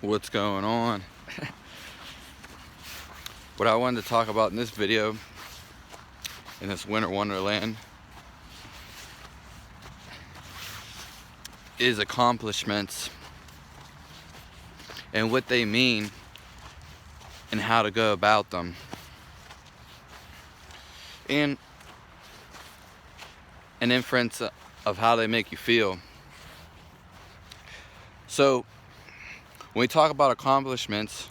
What's going on? What I wanted to talk about in this video, in this winter wonderland, is accomplishments and what they mean and how to go about them, and an inference of how they make you feel. So when we talk about accomplishments,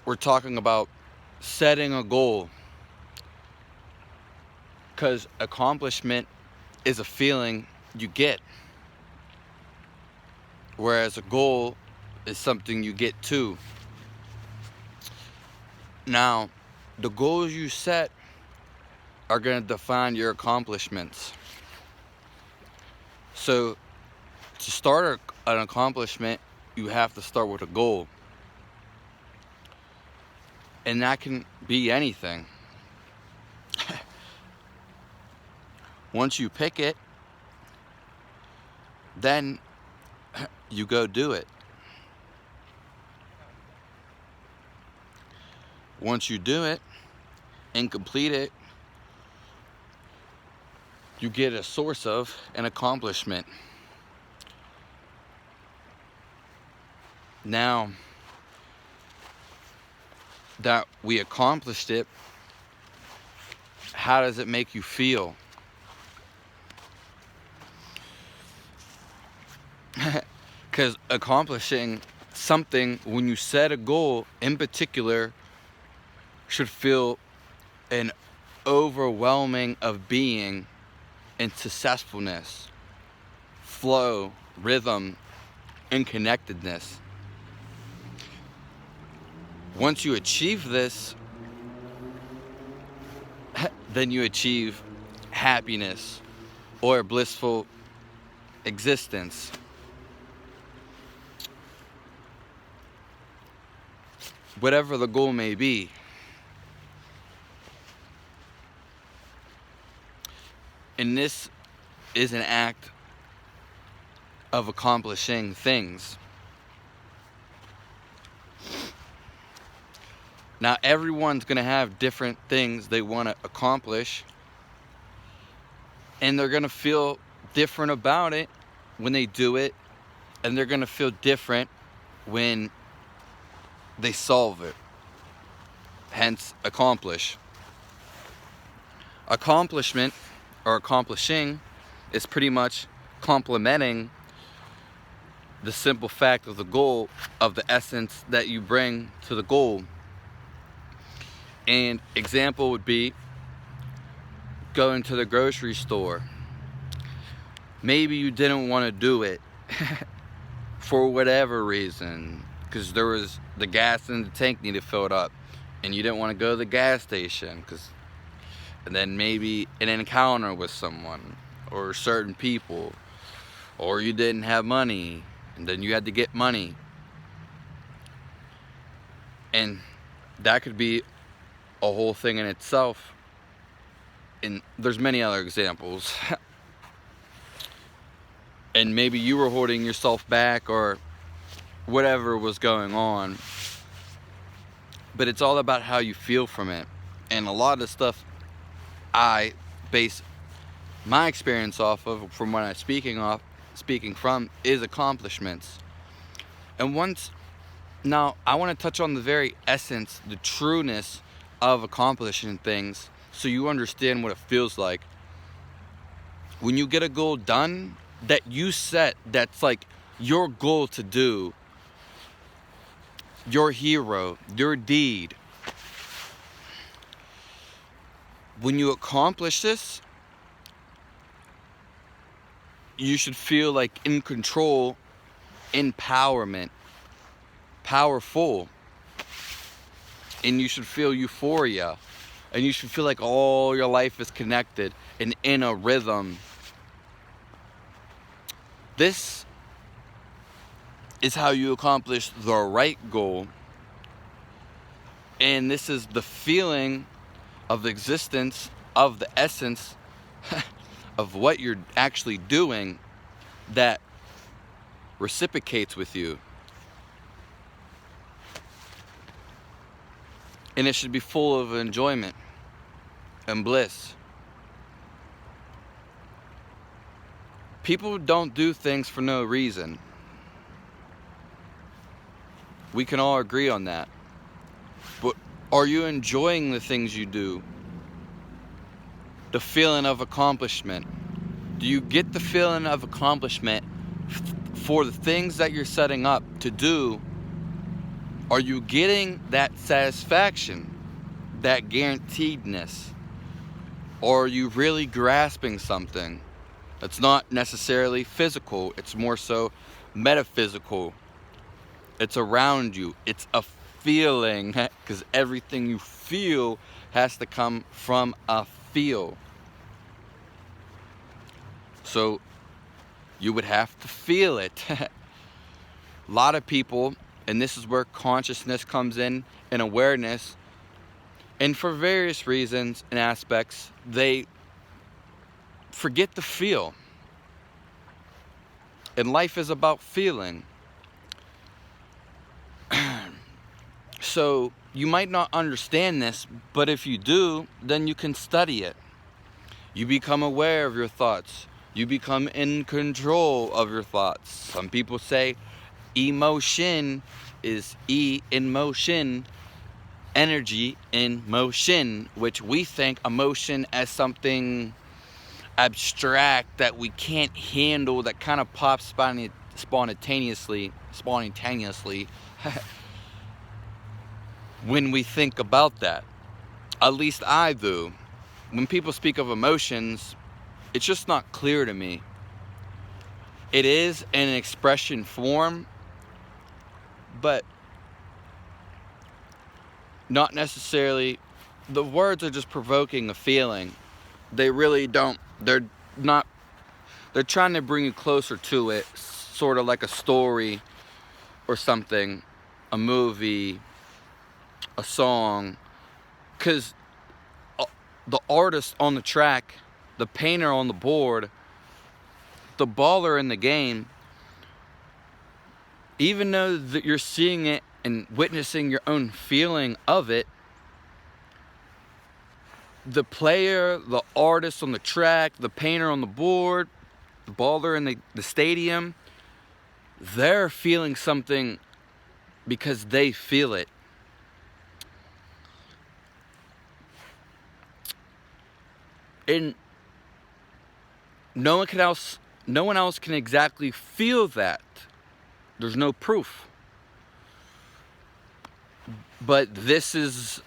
we're talking about setting a goal, because accomplishment is a feeling you get, whereas a goal is something you get to. Now, the goals you set are going to define your accomplishments. So to start an accomplishment, you have to start with a goal, and that can be anything. Once you pick it, then you go do it. Once you do it and complete it, you get a source of an accomplishment. Now that we accomplished it, how does it make you feel? Because accomplishing something, when you set a goal in particular, should feel an overwhelming of being and successfulness, flow, rhythm, and connectedness. Once you achieve this, then you achieve happiness or a blissful existence. Whatever the goal may be. And this is an act of accomplishing things. Now, everyone's going to have different things they want to accomplish, and they're going to feel different about it when they do it, and they're going to feel different when they solve it. Hence, accomplish. Accomplishment, or accomplishing, is pretty much complementing the simple fact of the goal, of the essence that you bring to the goal. And example would be going to the grocery store. Maybe you didn't want to do it for whatever reason, because there was the gas in the tank needed filled up, and you didn't want to go to the gas station, and then maybe an encounter with someone or certain people, or you didn't have money, and then you had to get money. And that could be a whole thing in itself, and there's many other examples. And maybe you were holding yourself back, or whatever was going on, but it's all about how you feel from it. And a lot of the stuff I base my experience off of, from when I'm speaking from, is accomplishments. And now I want to touch on the very essence, the trueness of accomplishing things, so you understand what it feels like when you get a goal done that you set, that's like your goal to do, your hero, your deed. When you accomplish this, you should feel like in control, empowerment, powerful, and you should feel euphoria, and you should feel like all your life is connected and in a rhythm. This is how you accomplish the right goal, and this is the feeling of the existence, of the essence of what you're actually doing, that reciprocates with you. And it should be full of enjoyment and bliss. People don't do things for no reason. We can all agree on that. But are you enjoying the things you do? The feeling of accomplishment. Do you get the feeling of accomplishment for the things that you're setting up to do? Are you getting that satisfaction, that guaranteedness? Or are you really grasping something that's not necessarily physical? It's more so metaphysical. It's around you. It's a feeling, because everything you feel has to come from a feel. So you would have to feel it. A lot of people, and this is where consciousness comes in and awareness, and for various reasons and aspects, they forget to feel. And life is about feeling. So you might not understand this, but if you do, then you can study it. You become aware of your thoughts. You become in control of your thoughts. Some people say emotion is E in motion, energy in motion, which we think emotion as something abstract that we can't handle, that kind of pops spontaneously when we think about that. At least I do. When people speak of emotions, it's just not clear to me. It is an expression form, but not necessarily. The words are just provoking a feeling. They really don't. They're not. They're trying to bring you closer to it, sort of like a story or something, a movie, a song. Because the artist on the track, the painter on the board, the baller in the game, even though that you're seeing it and witnessing your own feeling of it, the player, the artist on the track, the painter on the board, the baller in the stadium, they're feeling something because they feel it. And no one else can exactly feel that. There's no proof. But this is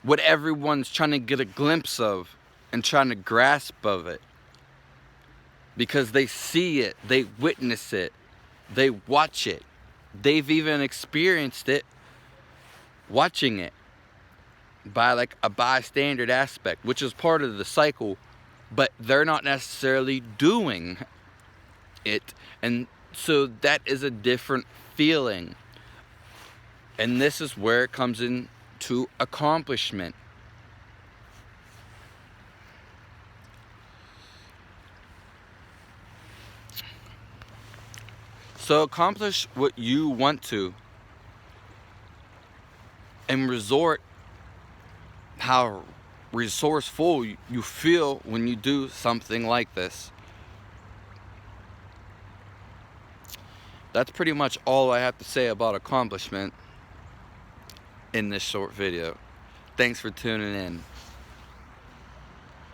what everyone's trying to get a glimpse of and trying to grasp of it. Because they see it, they witness it, they watch it. They've even experienced it watching it by like a bystander aspect, which is part of the cycle, but they're not necessarily doing it. And so that is a different feeling. And this is where it comes into accomplishment. So accomplish what you want to, and resort how resourceful you feel when you do something like this. That's pretty much all I have to say about accomplishment in this short video. Thanks for tuning in.